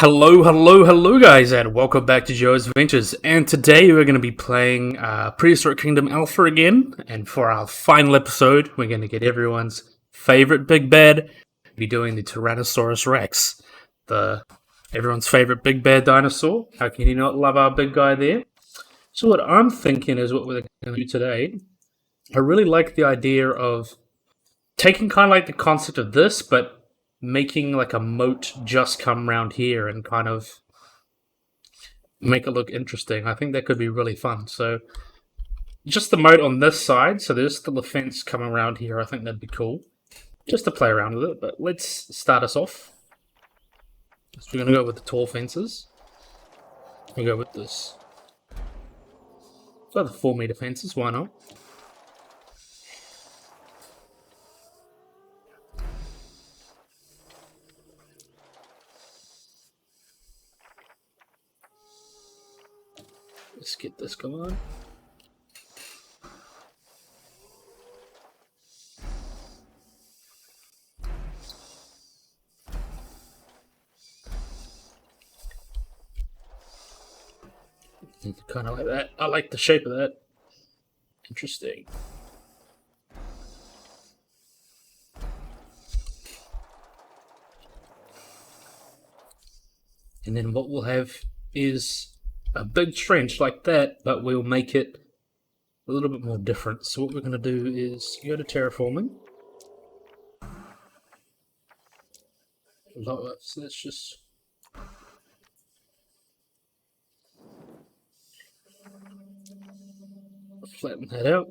Hello guys, and welcome back to Joe's Adventures. And today we're going to be playing Prehistoric Kingdom Alpha again. And for our final episode, we're going to get everyone's favorite big bad. We'll be doing the Tyrannosaurus Rex, everyone's favorite big bad dinosaur. How can you not love our big guy there? So what I'm thinking is what we're going to do today. I really like the idea of taking kind of like the concept of this, but making like a moat just come around here and kind of make it look interesting. I think that could be really fun. So just the moat on this side, so there's still a fence coming around here. I think that'd be cool just to play around with it. But let's start us off. So we're going to go with the tall fences. We'll go with this. So the 4-meter fences, why not? Let's get this going. Kind of like that. I like the shape of that. Interesting. And then what we'll have is a big trench like that, but we'll make it a little bit more different. So what we're going to do is go to Terraforming. So let's just flatten that out.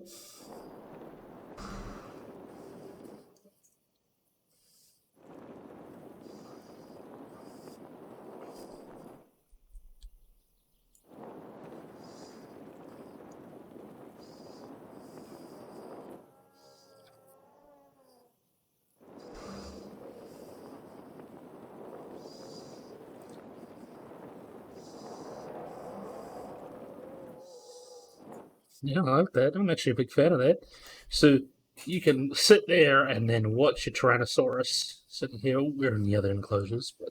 Yeah, I like that. I'm actually a big fan of that. So you can sit there and then watch your Tyrannosaurus sitting here. We're in the other enclosures, but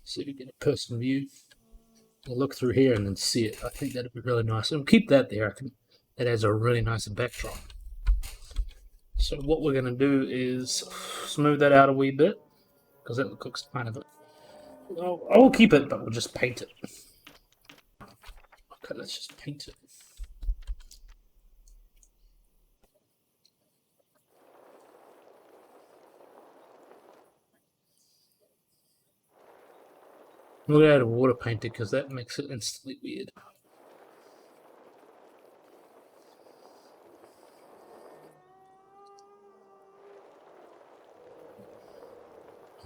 see if you get a person view. We'll look through here and then see it. I think that'd be really nice. And we'll keep that there. I think that adds a really nice backdrop. So what we're going to do is smooth that out a wee bit, because that looks kind of... I will keep it, but we'll just paint it. Okay, let's just paint it. We'll add a water painter because that makes it instantly weird.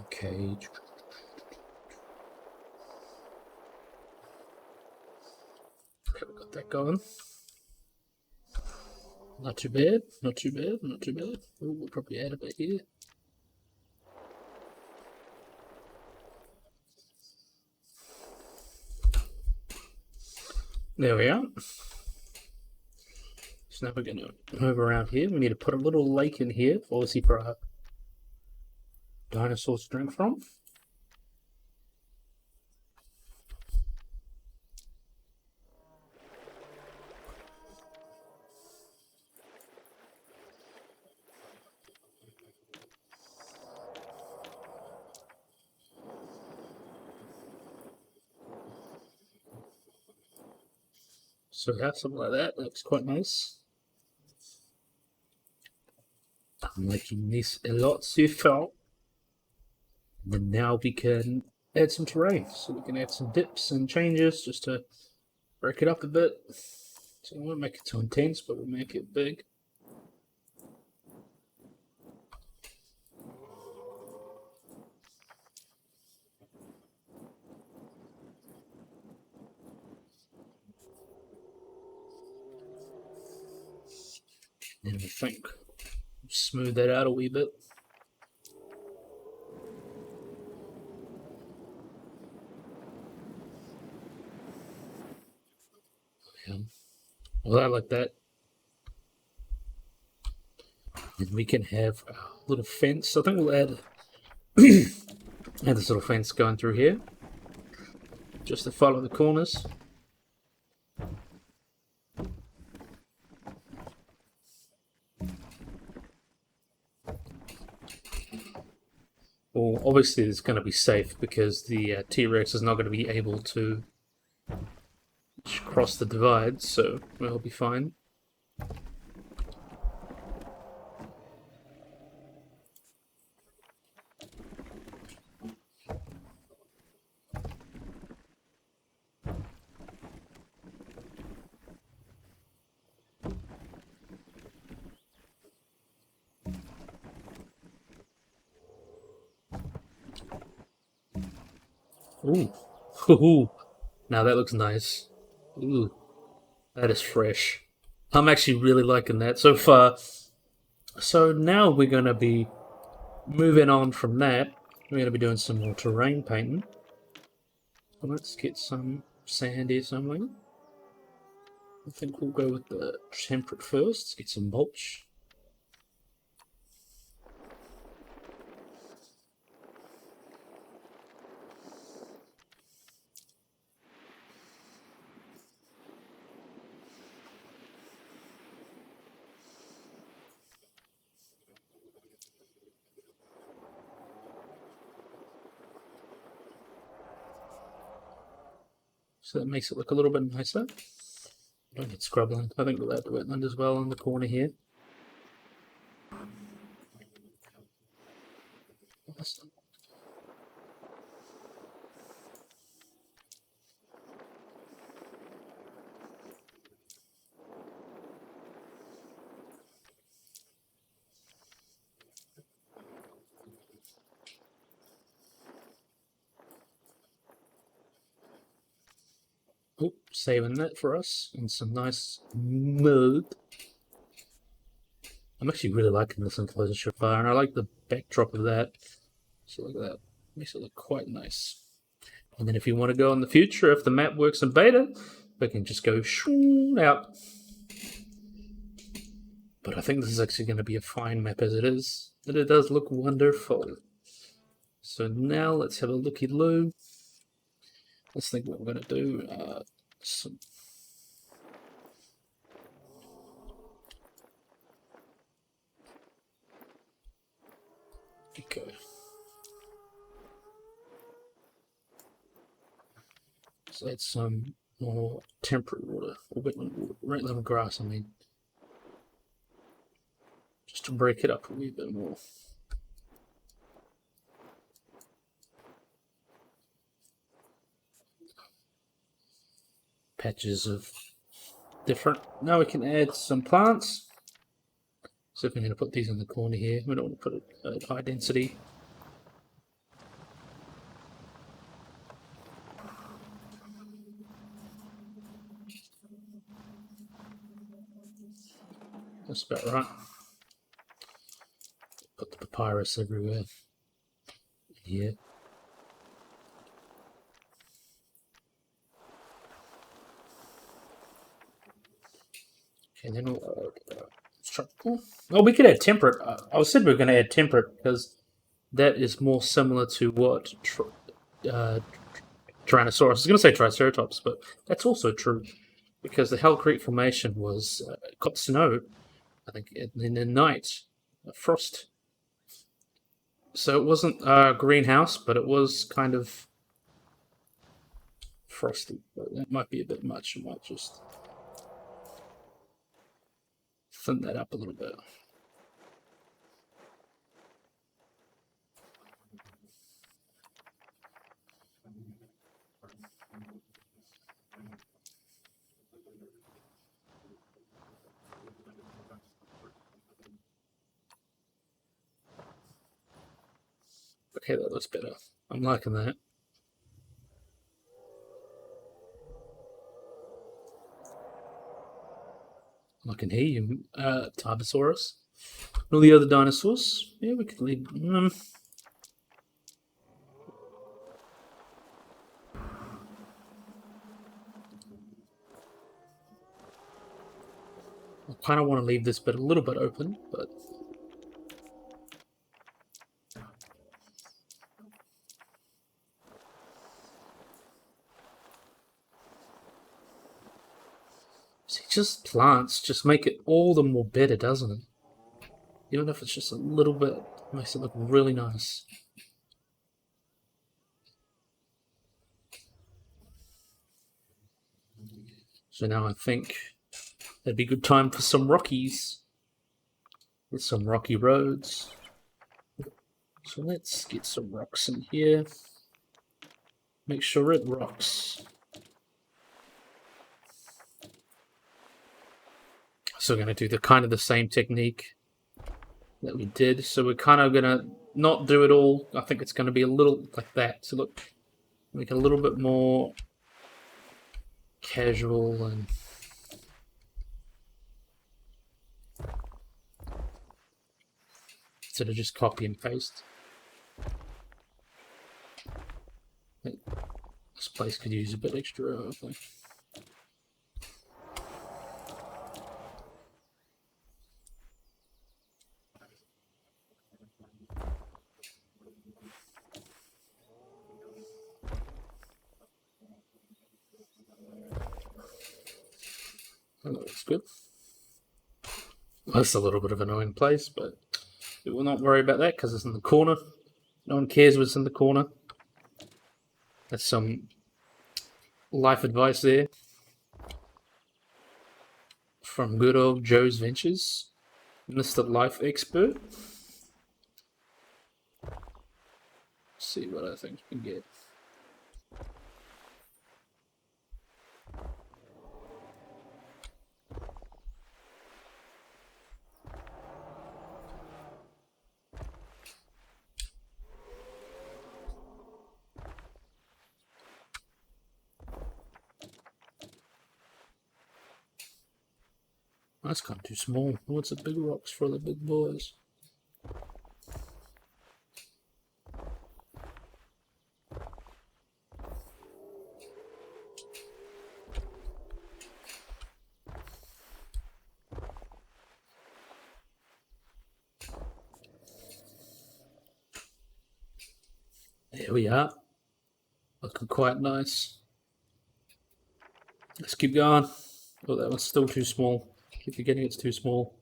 Okay. Okay, we got that going. Not too bad, not too bad, not too bad. Ooh, we'll probably add a bit here. There we are. So now we're going to move around here. We need to put a little lake in here, obviously for our dinosaurs to drink from. So we have something like that. Looks quite nice. I'm liking this a lot so far. And then now we can add some terrain. So we can add some dips and changes just to break it up a bit. So we won't make it too intense, but we'll make it big. And I think smooth that out a wee bit. Yeah. Well, I like that. And we can have a little fence. I think we'll add, add this little fence going through here. just to follow the corners. Well, obviously it's going to be safe because the T-Rex is not going to be able to cross the divide, so we'll be fine. Ooh. Ooh. Now that looks nice. Ooh. That is fresh. I'm actually really liking that so far. So now we're going to be moving on from that. We're going to be doing some more terrain painting. Let's get some sand here somewhere. I think we'll go with the temperate first. Let's get some mulch. So that makes it look a little bit nicer. Don't get scrubland. I think we'll add the wetland as well in the corner here. Awesome. Oh, saving that for us and some nice mud. I'm actually really liking this enclosure so far, and I like the backdrop of that. So look at that. Makes it look quite nice. And then if you want to go in the future, if the map works in beta, we can just go out. But I think this is actually going to be a fine map as it is. And it does look wonderful. So now let's have a looky-loo. Let's think what we're going to do. Okay. So that's some more temperate water, or wetland grass, I mean. Just to break it up a wee bit more. Patches of different. Now we can add some plants. So if we're going to put these in the corner here, we don't want to put it at high density. That's about right. Put the papyrus everywhere. Here. Okay, then we'll tropical. Oh, we could add temperate. I said we were going to add temperate because that is more similar to what Tyrannosaurus. I was going to say Triceratops, but that's also true because the Hell Creek Formation was got snow, I think, in the night, frost. So it wasn't a greenhouse, but it was kind of frosty. But that might be a bit much. I might just thin that up a little bit. Okay, that looks better. I'm liking that. I can hear you, Tyrannosaurus. All the other dinosaurs. Yeah, we could leave. I kind of want to leave this bit a little bit open, but See, just plants just make it all the more better, doesn't it? Even if it's just a little bit, it makes it look really nice. So now I think it'd be a good time for some rockies. With some rocky roads. So let's get some rocks in here. Make sure it rocks. So we're going to do the kind of the same technique that we did. So we're kind of going to not do it all. I think it's going to be a little like that. So look, make it a little bit more casual and instead of just copy and paste. This place could use a bit extra, I think. That looks good. That's a little bit of an annoying place, but we will not worry about that because it's in the corner. No one cares what's in the corner. That's some life advice there from good old Joe's Ventures, Mr. Life Expert. Let's see what I think we can get. That's kind of too small. What's the big rocks for the big boys? There we are. Looking quite nice. Let's keep going. Oh, that one's still too small. Keep forgetting it's too small.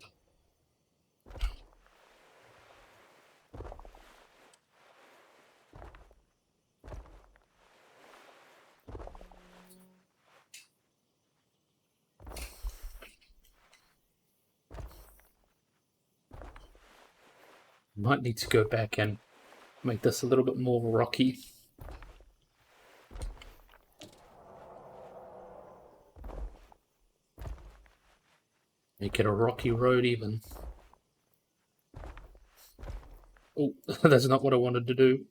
Might need to go back and make this a little bit more rocky. Make it a rocky road even. Oh, that's not what I wanted to do.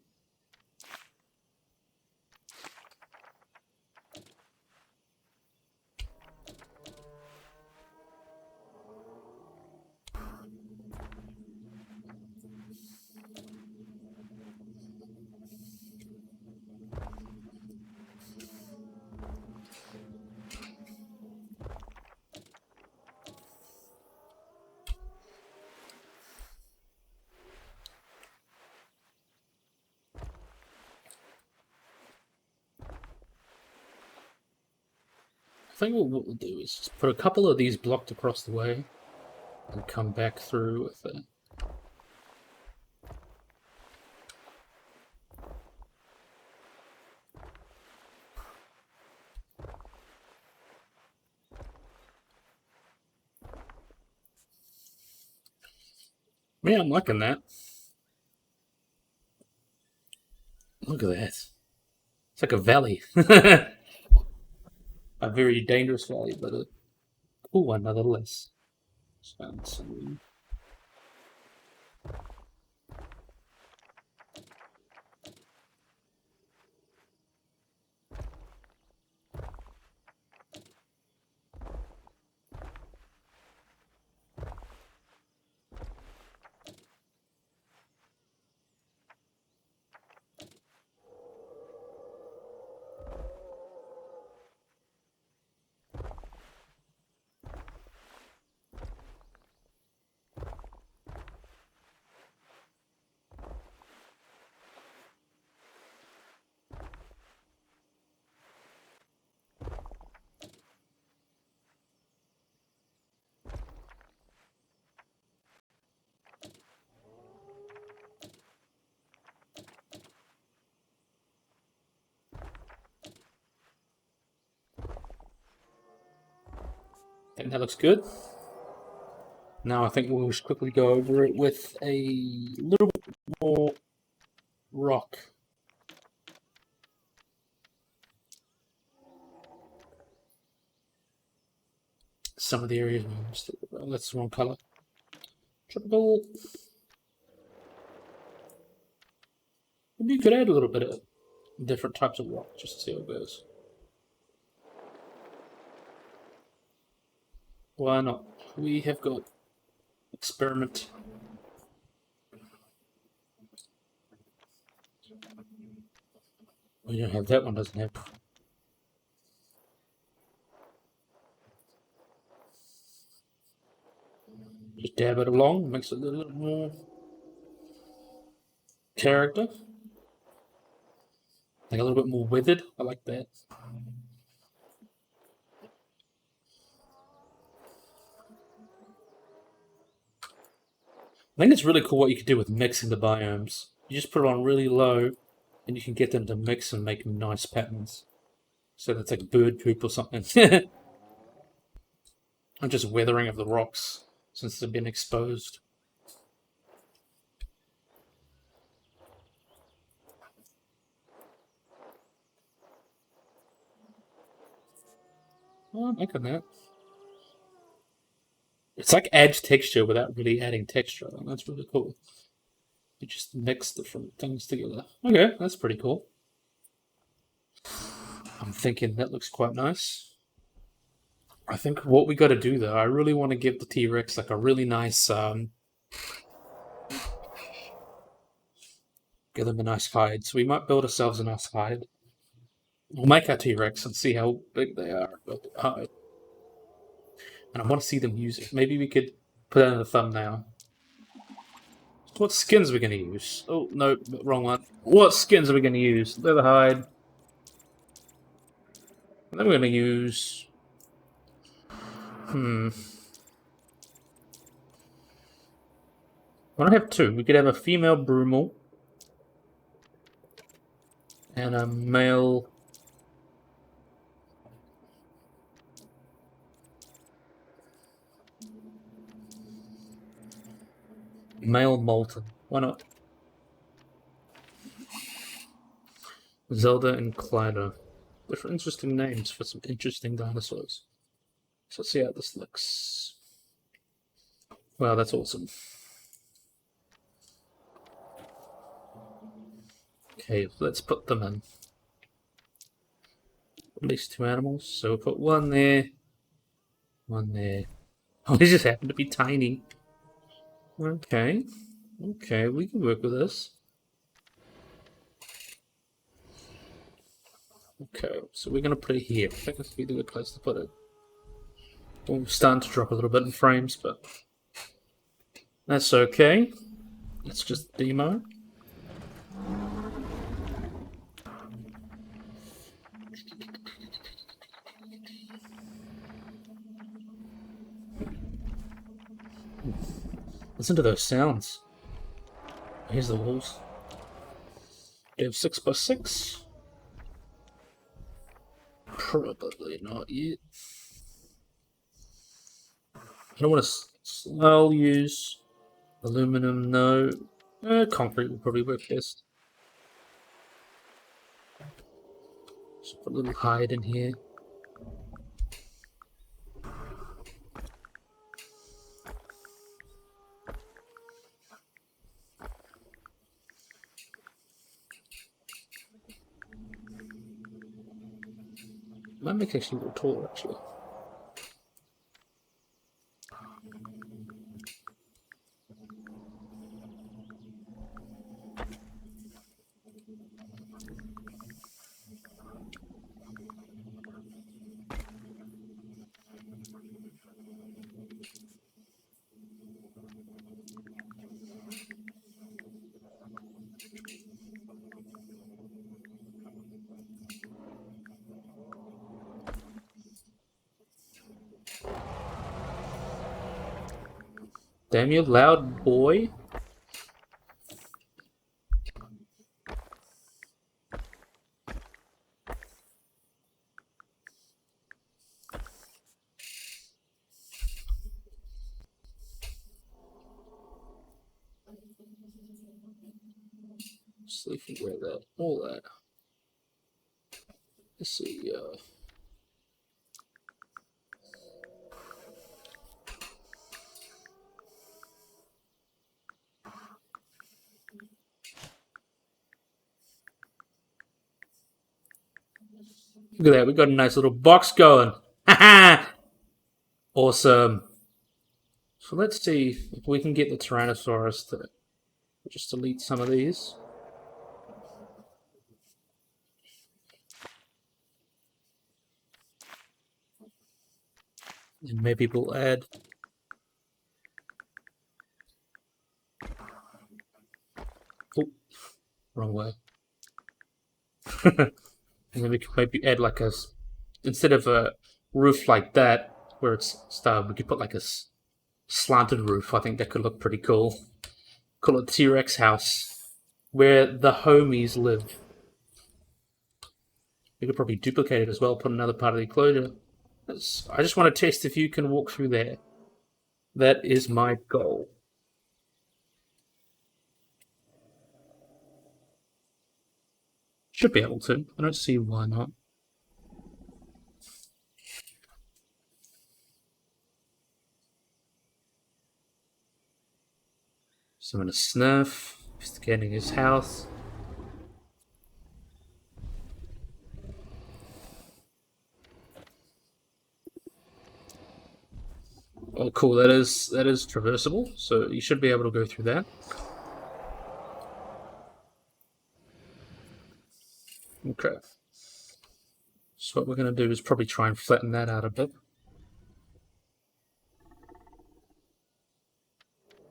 I think what we'll do is just put a couple of these blocked across the way and come back through with it. Yeah, I'm liking that. Look at that. It's like a valley. A very dangerous valley, but a cool one nonetheless. think that looks good. Now I think we'll just quickly go over it with a little bit more rock. Some of the areas, that's the wrong color. Tropical. Maybe you could add a little bit of different types of rock just to see how it goes. Why not? We have got experiment. We don't have that one, doesn't have. Just dab it along, makes it a little more character. Like a little bit more weathered. I like that. I think it's really cool what you can do with mixing the biomes. You just put it on really low, and you can get them to mix and make nice patterns. So that's like bird poop or something. And just weathering of the rocks since they've been exposed. Oh, I'm liking that. It's like adds texture without really adding texture. That's really cool. You just mix different things together. Okay, that's pretty cool. I'm thinking that looks quite nice. I think what we got to do though, I really want to give the T-Rex like a really nice, give them a nice hide. So we might build ourselves a nice hide. We'll make our T-Rex and see how big they are. Build the hide. And I want to see them use it. Maybe we could put that in the thumbnail. What skins are we going to use? Oh, no, wrong one. What skins are we going to use? Leather hide. And then we're going to use... I want to have two. We could have a female Brumal. And a male... Male Molten. Why not? Zelda and Clyda. Different interesting names for some interesting dinosaurs. So let's see how this looks. Wow, that's awesome. Okay, let's put them in. At least two animals. So we'll put one there. One there. Oh, they just happen to be tiny. Okay. Okay, we can work with this. Okay, so we're going to put it here. I think this would be the good place to put it. We're starting to drop a little bit in frames, but that's okay. It's just demo. Listen to those sounds. Here's the walls. Do you have 6x6? Probably not yet. I don't want to. I'll use aluminum. No, concrete will probably work best. Just put a little hide in here. Might make it actually a little taller, actually. Damn you, loud boy. see if we wear that. All that. Let's see. Look at that. We got a nice little box going. Awesome. So let's see if we can get the Tyrannosaurus to just delete some of these. And maybe we'll add. Oh, wrong way. And then we could maybe add like instead of a roof like that where it's starved, we could put like a slanted roof. I think that could look pretty cool. Call it T-Rex house, where the homies live. We could probably duplicate it as well, put another part of the enclosure. I just want to test if you can walk through there. That is my goal. Should be able to. I don't see why not. So I'm going to sniff, investigating his house. Oh, cool! That is traversable, so you should be able to go through that. Okay. So what we're going to do is probably try and flatten that out a bit.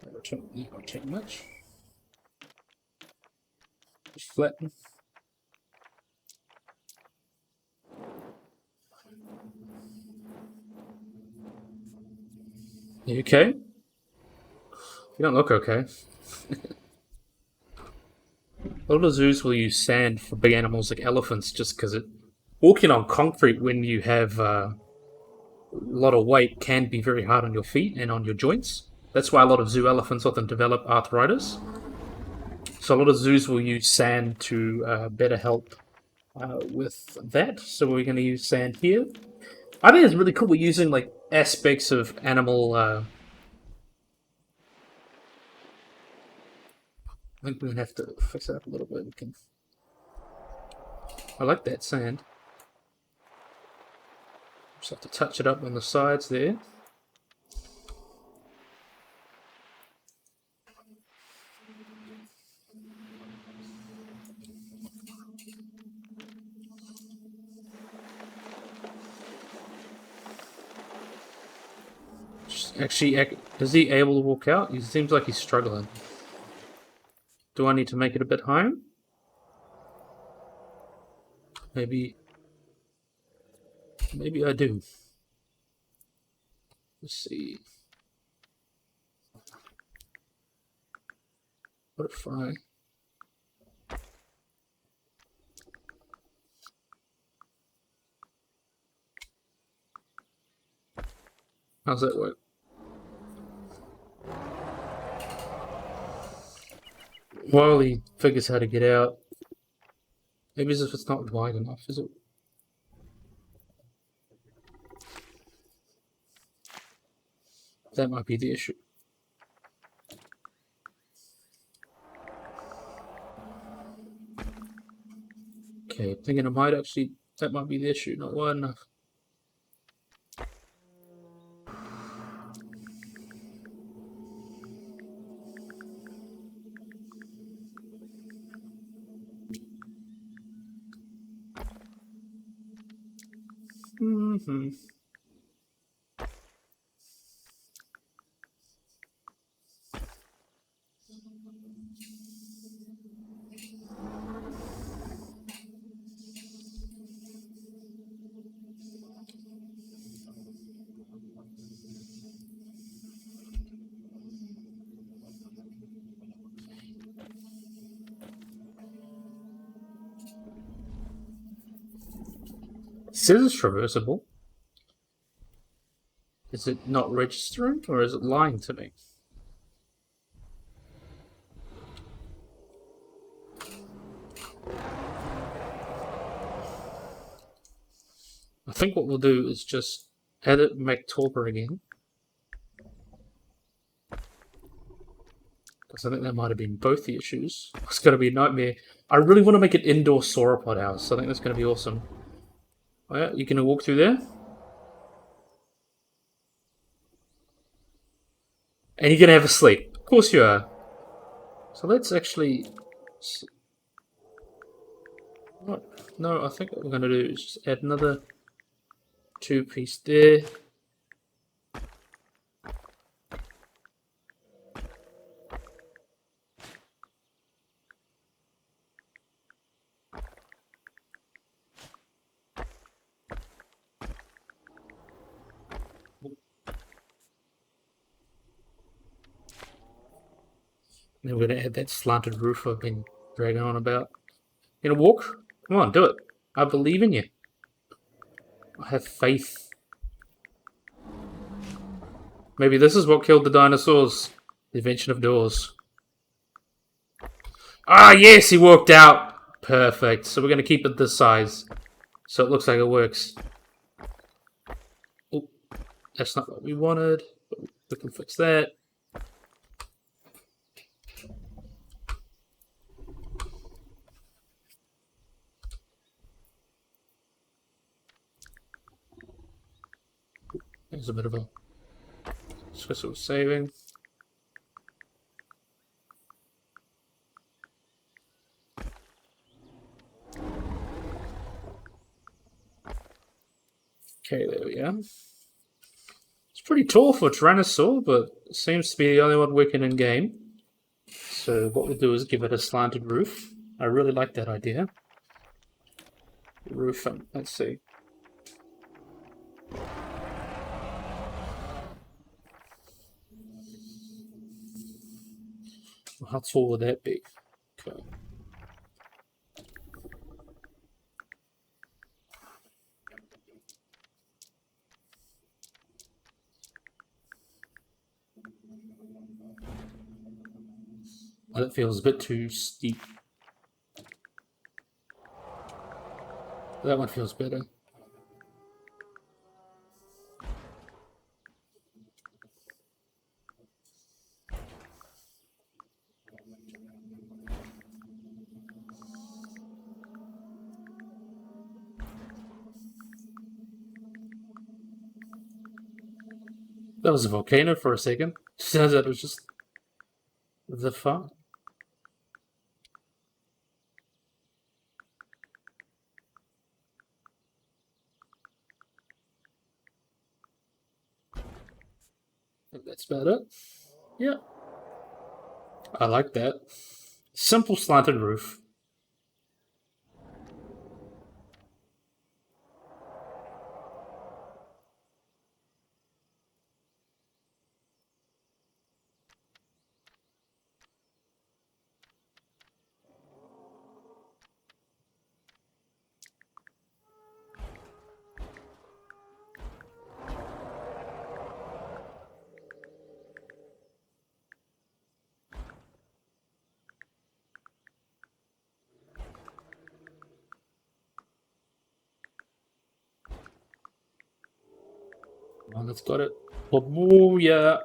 That won't take much. Just flatten. You okay? You don't look okay. A lot of zoos will use sand for big animals like elephants just because walking on concrete when you have a lot of weight can be very hard on your feet and on your joints. That's why a lot of zoo elephants often develop arthritis. So a lot of zoos will use sand to better help with that. So we're going to use sand here. I think it's really cool. We're using like aspects of animal. I think we're gonna have to fix it up a little bit. I like that sand. Just have to touch it up on the sides there. Actually, is he able to walk out? He seems like he's struggling. Do I need to make it a bit higher? Maybe I do. Let's see. What if I... How's that work? While he figures how to get out. Maybe as if it's not wide enough, is it? That might be the issue. Okay, thinking that might be the issue, not wide enough. Mm-hmm. It says it's traversable. Is it not registering, or is it lying to me? I think what we'll do is just edit make torpor again. Because I think that might have been both the issues. It's going to be a nightmare. I really want to make an indoor sauropod house. I think that's going to be awesome. Oh yeah, you can walk through there? And you're going to have a sleep. Of course you are. So let's actually... What? No, I think what we're going to do is just add another 2-piece there. Then we're going to add that slanted roof I've been dragging on about. You gonna walk? Come on, do it. I believe in you. I have faith. Maybe this is what killed the dinosaurs. The invention of doors. Ah, yes, he walked out. Perfect. So we're going to keep it this size. So it looks like it works. Oh, that's not what we wanted. But we can fix that. There's a bit of a... Just because it was saving. Okay, there we are. It's pretty tall for a Tyrannosaur, but it seems to be the only one working in game. So what we'll do is give it a slanted roof. I really like that idea. Roof, let's see. How tall would that be? Okay. Well, that feels a bit too steep. That one feels better. That was a volcano for a second. Turns out it was just the fun. I think that's about it. Yeah. I like that. Simple slanted roof. Well, that's got it. Oh, yeah.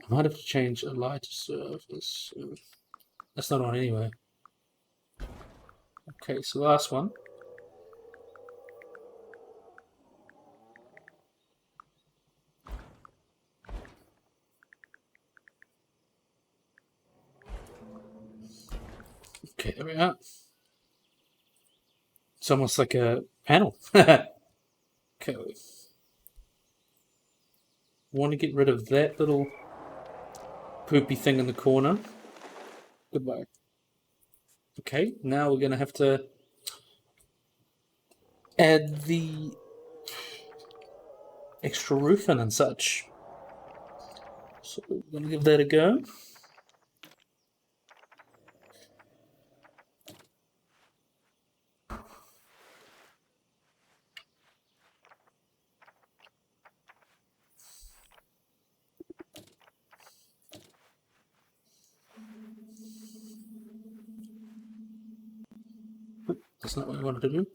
I might have to change a light surface. That's not on anyway. Okay, so last one. Okay, there we are. It's almost like a panel. Okay. Want to get rid of that little poopy thing in the corner. Goodbye. Okay, now we're going to have to add the extra roof in and such. So we're going to give that a go. That's not what I wanted to do.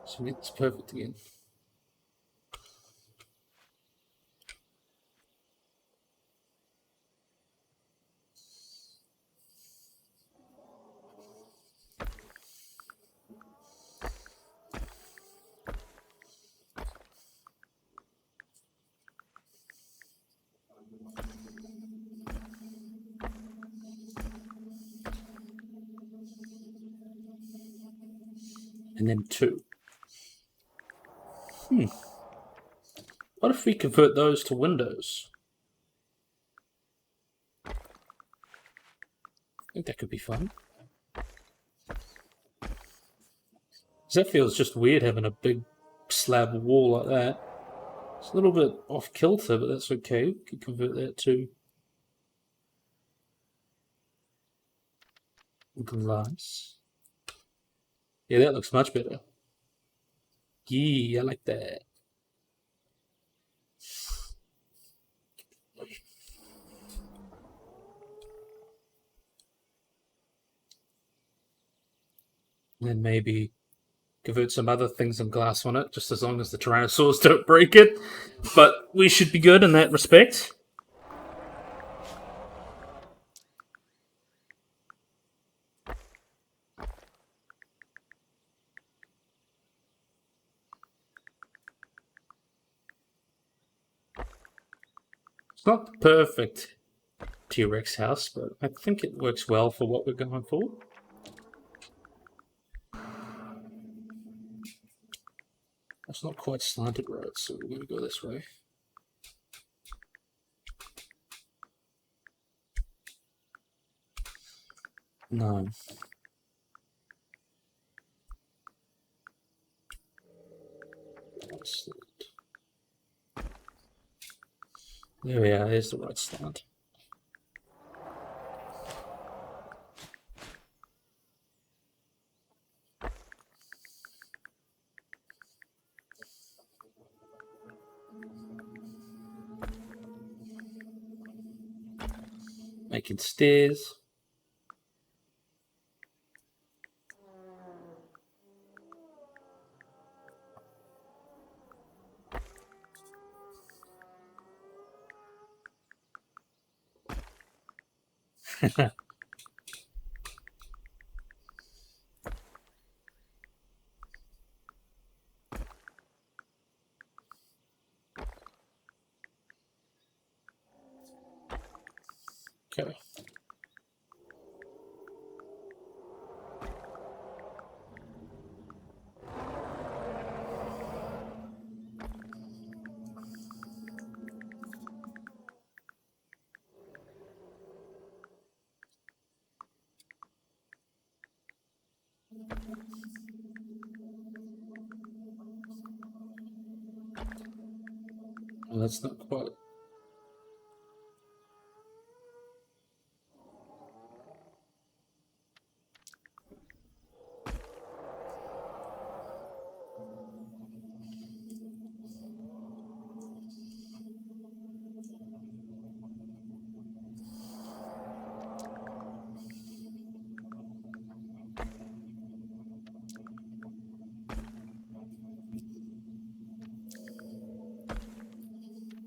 So it's perfect again. And then 2. What if we convert those to windows? I think that could be fun. That feels just weird having a big slab wall like that. It's a little bit off kilter, but that's okay. We can convert that to glass. Yeah, that looks much better. Yeah, I like that. And then maybe convert some other things in glass on it, just as long as the Tyrannosaurs don't break it. But we should be good in that respect. It's not the perfect T-Rex house, but I think it works well for what we're going for. That's not quite slanted road, so we're going to go this way. No. There we are, there's the right slant. Making stairs. Okay. Well, that's not quite.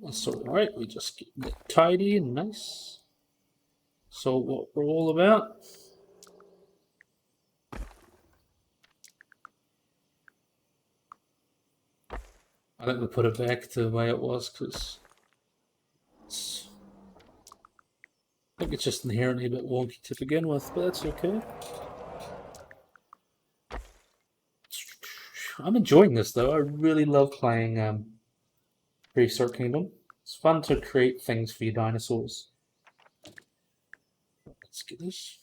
That's alright, we just get it tidy and nice. So what we're all about. I think we put it back to the way it was because I think it's just inherently a bit wonky to begin with, but that's okay. I'm enjoying this though. I really love playing Prehistoric Kingdom. It's fun to create things for your dinosaurs. Let's get this.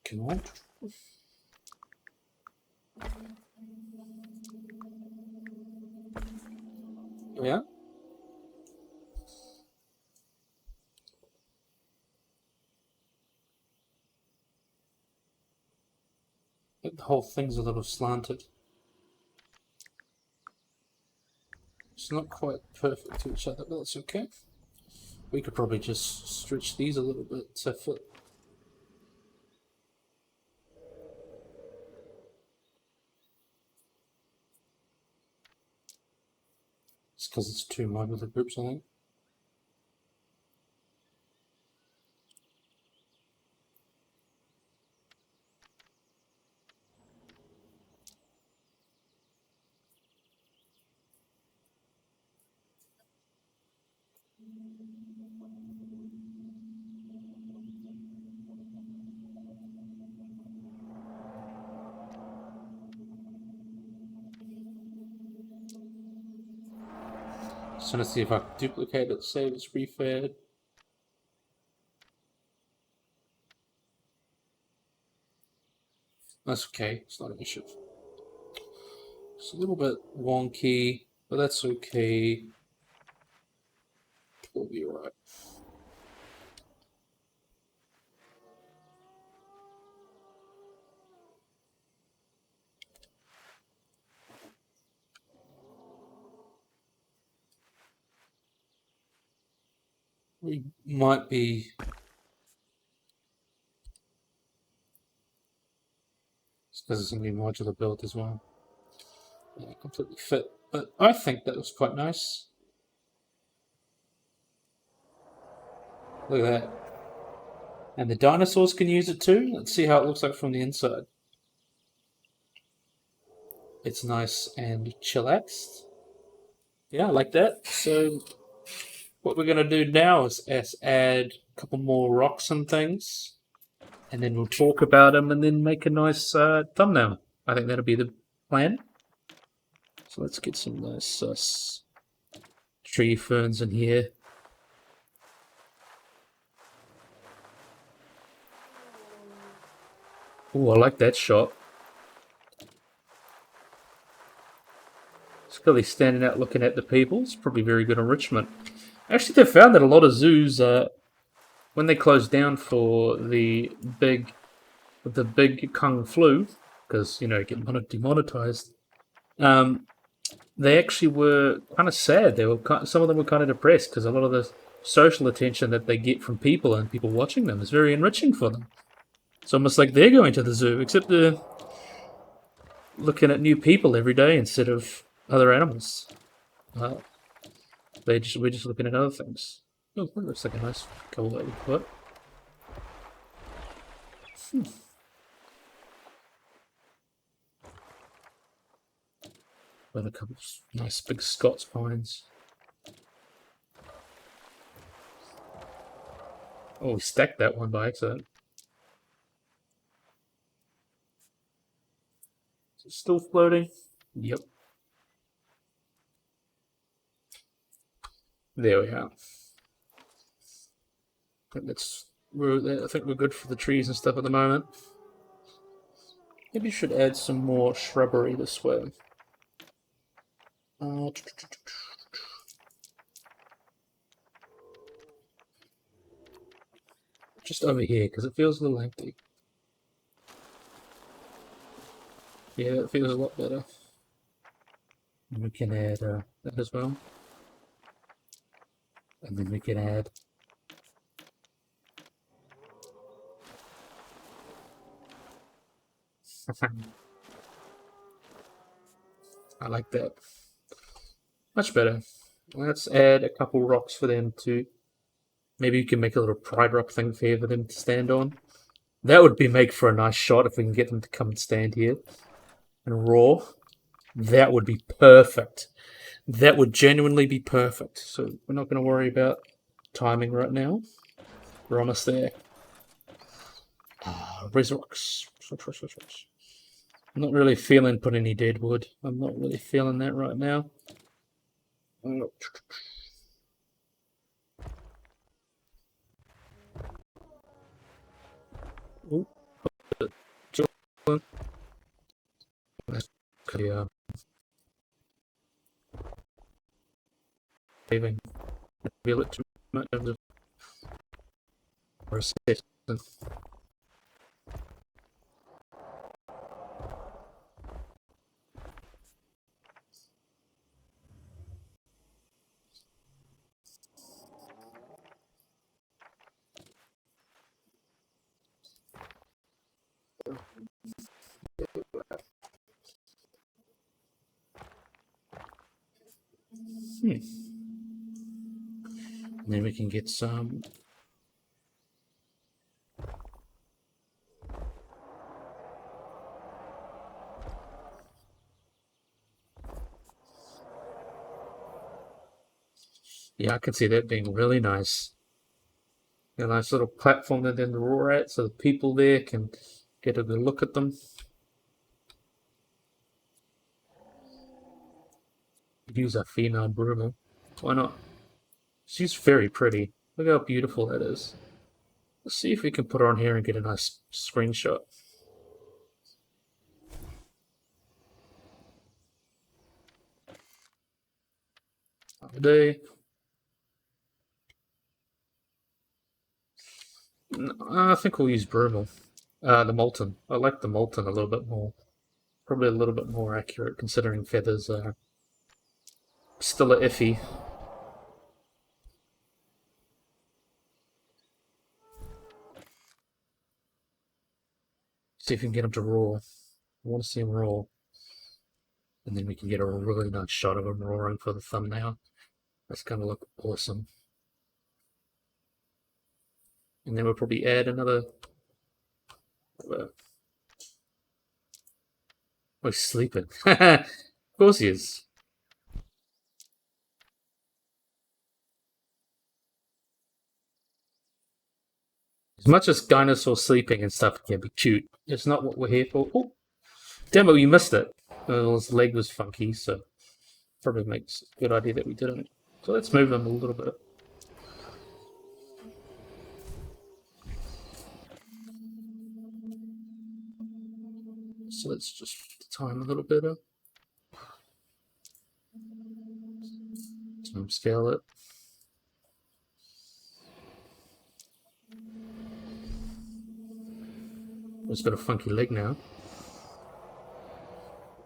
Come on. Yeah. I think the whole thing's a little slanted. It's not quite perfect to each other, but that's okay. We could probably just stretch these a little bit to fit. It's because it's too modular groups, I think. Just trying to see if I can duplicate it, save it's refed. That's okay, it's not an issue. It's a little bit wonky, but that's okay. We'll be alright. We might be... It's because it's going to be modular build as well. Yeah, completely fit. But I think that was quite nice. Look at that. And the dinosaurs can use it too. Let's see how it looks like from the inside. It's nice and chillaxed. Yeah, I like that. So what we're going to do now is add a couple more rocks and things. And then we'll talk about them and then make a nice thumbnail. I think that'll be the plan. So let's get some nice tree ferns in here. Oh, I like that shot. It's clearly standing out looking at the people. It's probably very good enrichment. Actually, they found that a lot of zoos, when they closed down for the big Kung Flu, because, you know, get demonetized, they actually were kind of sad. Some of them were kind of depressed because a lot of the social attention that they get from people and people watching them is very enriching for them. It's almost like they're going to the zoo, except they're looking at new people every day instead of other animals. We're just looking at other things. Oh, that looks like a nice goal that we put. Got a couple of nice big Scots pines. Oh, we stacked that one by accident. Is it still floating? Yep. There we are. I think we're good for the trees and stuff at the moment. Maybe we should add some more shrubbery this way. Just over here, because it feels a little empty. Yeah, it feels a lot better. And we can add that as well. And then we can add I like that. Much better. Let's add a couple rocks for them to Maybe you can make a little pride rock thing for them to stand on. That would make for a nice shot if we can get them to come and stand here and roar. That would be perfect. That would genuinely be perfect. So we're not going to worry about timing right now. We're almost there. Razor rocks. I'm not really feeling put any dead wood. I'm not really feeling that right now. Ooh. Yeah. Saving. Feel it too much of the reset. And then we can get some. Yeah, I can see that being really nice. A nice little platform that then to roar at, so the people there can get a good look at them. Use a female Brumal. Why not? She's very pretty. Look how beautiful that is. Let's see if we can put her on here and get a nice screenshot. Day. I think we'll use Brumal. The Molten. I like the Molten a little bit more. Probably a little bit more accurate considering feathers are still a iffy. See if we can get him to roar. I want to see him roar. And then we can get a really nice shot of him roaring for the thumbnail. That's going to look awesome. And then we'll probably add another. Oh, he's sleeping. Of course he is. As much as dinosaur sleeping and stuff can be cute, it's not what we're here for. Oh, damn it, you missed it. Well, his leg was funky, so probably makes a good idea that we didn't. So let's move him a little bit. So let's just time a little better. Time scale it. It's got a funky leg now.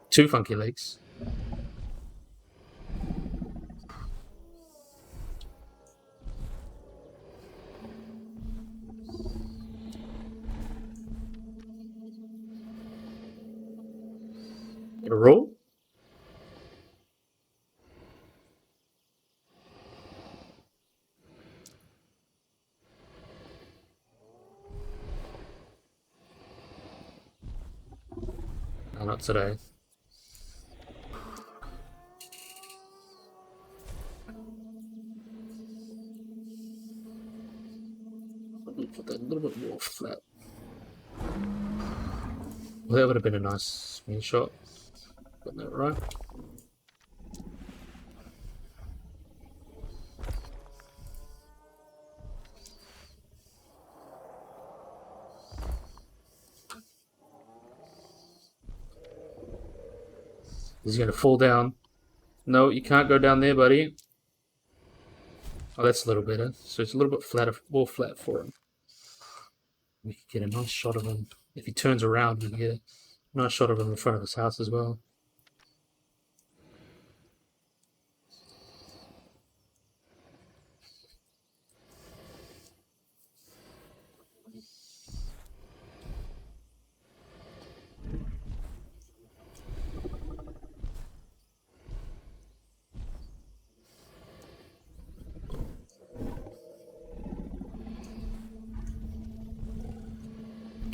Two funky legs. Get a roll. No, not today. Put that a little bit more flat. Well, that would have been a nice screenshot. Got that right. He's going to fall down. No, you can't go down there, buddy. Oh, that's a little better. So it's a little bit flatter, more flat for him. We can get a nice shot of him. If he turns around, we can get a nice shot of him in front of his house as well.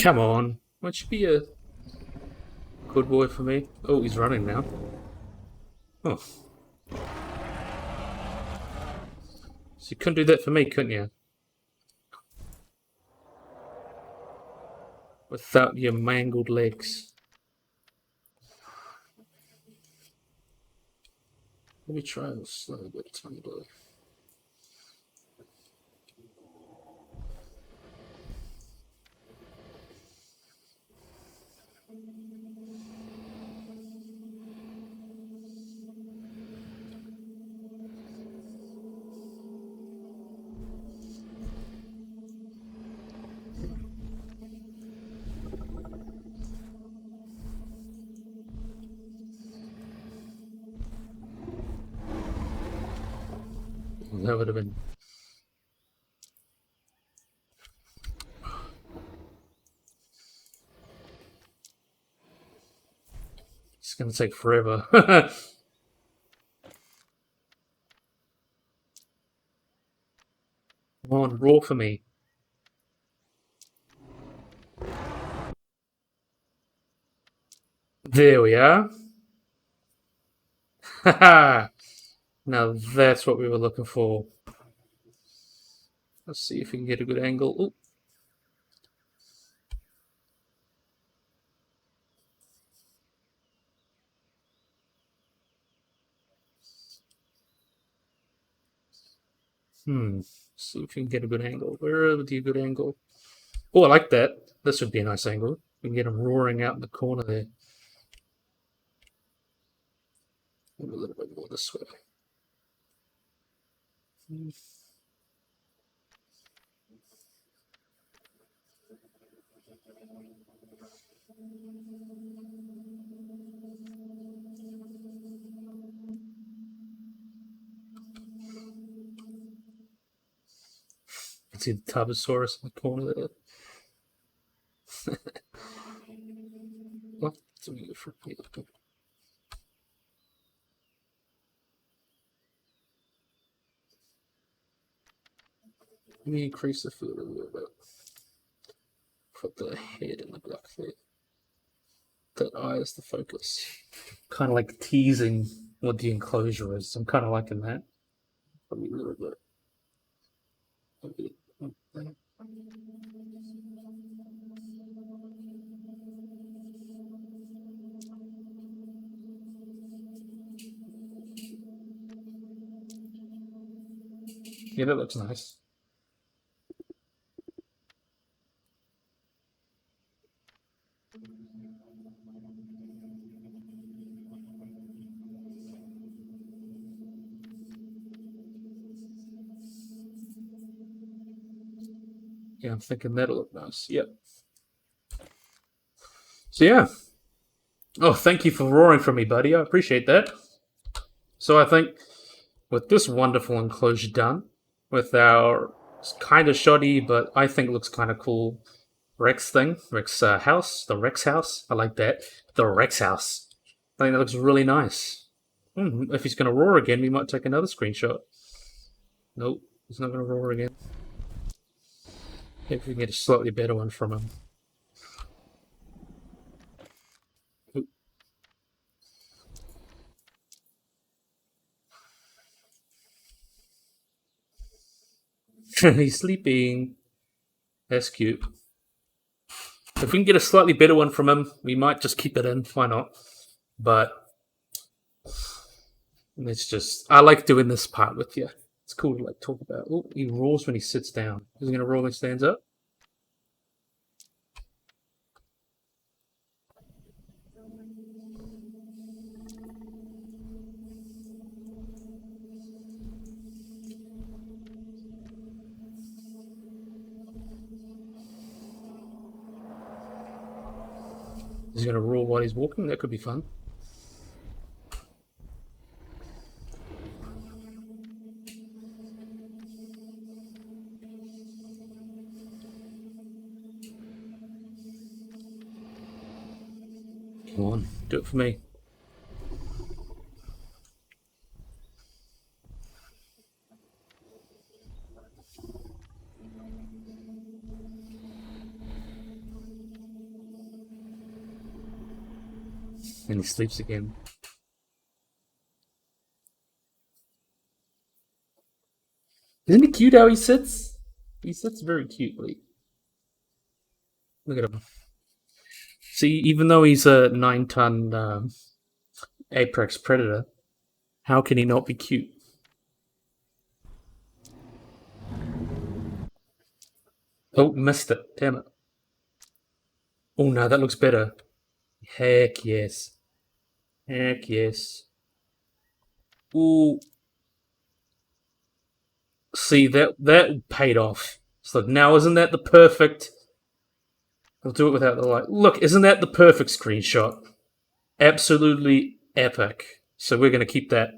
Come on. Won't you be a good boy for me? Oh, he's running now. Oh. So you couldn't do that for me, couldn't you? Without your mangled legs. Let me try a slow bit, tiny boy. That would have been... It's gonna take forever. Come on, roar for me. There we are. Haha! Now that's what we were looking for. Let's see if we can get a good angle. Ooh. See if we can get a good angle. Where would be a good angle? Oh, I like that. This would be a nice angle. We can get him roaring out in the corner there. Maybe a little bit more this way. You can see the Tyrannosaurus in the corner there. What? Do we go for here? Let me increase the field a little bit. Put the head in the black there. That eye is the focus. Kind of like teasing what the enclosure is. I'm kind of liking that. Probably a little bit. Yeah, that looks nice. Yeah, I'm thinking that'll look nice. Yep. So yeah. Oh, thank you for roaring for me, buddy. I appreciate that. So I think with this wonderful enclosure done, with our kind of shoddy, but I think looks kind of cool Rex thing, Rex house, the Rex house. I like that. The Rex house. I think that looks really nice. If he's going to roar again, we might take another screenshot. Nope, he's not going to roar again. Maybe we can get a slightly better one from him. He's sleeping. That's cute. If we can get a slightly better one from him, we might just keep it in. Why not? But it's just, I like doing this part with you. It's cool to like talk about. Oh, he roars when he sits down. Is he gonna roar when he stands up? Is he gonna roar while he's walking? That could be fun. Come on, do it for me. And he sleeps again. Isn't he cute how he sits? He sits very cutely. Look at him. See, even though he's a 9-ton apex predator, how can he not be cute? Oh, missed it. Damn it. Oh no, that looks better. Heck yes. Heck yes. Ooh. See, that paid off. So now isn't that the perfect... I'll do it without the light. Look, isn't that the perfect screenshot? Absolutely epic. So we're going to keep that.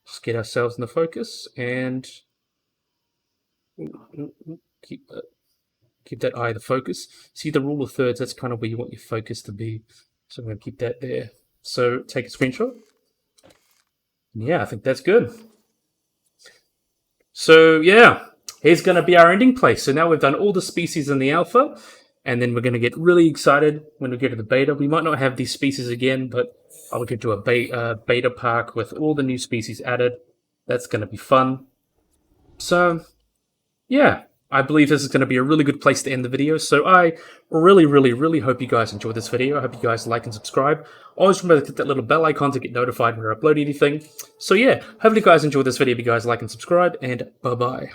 Just get ourselves in the focus and keep that eye the focus. See the rule of thirds, that's kind of where you want your focus to be. So I'm going to keep that there. So take a screenshot. Yeah, I think that's good. So yeah, here's going to be our ending place. So now we've done all the species in the alpha, and then we're going to get really excited when we get to the beta. We might not have these species again, but I'll get to a beta park with all the new species added. That's going to be fun. So yeah, I believe this is going to be a really good place to end the video. So I really, really, really hope you guys enjoyed this video. I hope you guys like and subscribe. Always remember to hit that little bell icon to get notified when I upload anything. So yeah, hopefully you guys enjoyed this video. If you guys like and subscribe, and bye-bye.